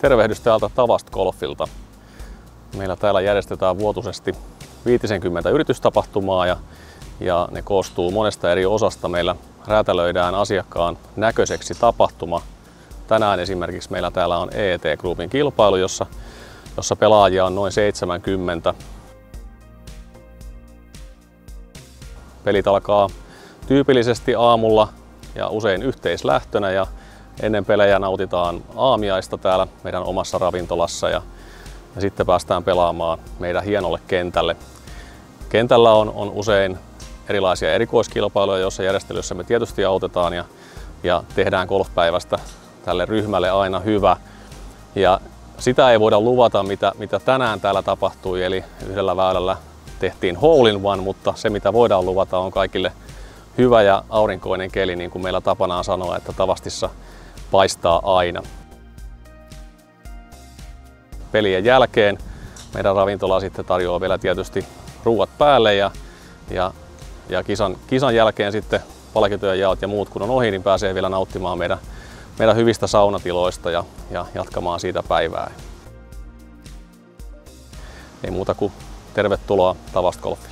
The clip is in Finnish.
Tervehdys täältä Tavast Golfilta. Meillä täällä järjestetään vuotuisesti 50 yritystapahtumaa ja ne koostuu monesta eri osasta. Meillä räätälöidään asiakkaan näköiseksi tapahtuma. Tänään esimerkiksi meillä täällä on EET Groupin kilpailu, jossa pelaajia on noin 70. Pelit alkaa tyypillisesti aamulla ja usein yhteislähtönä ja ennen pelejä nautitaan aamiaista täällä meidän omassa ravintolassa ja sitten päästään pelaamaan meidän hienolle kentälle. Kentällä on usein erilaisia erikoiskilpailuja, joissa järjestelyssä me tietysti autetaan ja tehdään golfpäivästä tälle ryhmälle aina hyvä. Ja sitä ei voida luvata, mitä tänään täällä tapahtui, eli yhdellä väylällä tehtiin hole in one, mutta se mitä voidaan luvata on kaikille hyvä ja aurinkoinen keli, niin kuin meillä tapanaan sanoa, että Tavastissa paistaa aina. Pelien jälkeen meidän ravintola sitten tarjoaa vielä tietysti ruuat päälle ja kisan jälkeen sitten palkintojen jaot ja muut kun on ohi, niin pääsee vielä nauttimaan meidän hyvistä saunatiloista ja jatkamaan siitä päivää. Ei muuta kuin tervetuloa Tavast Golfiin.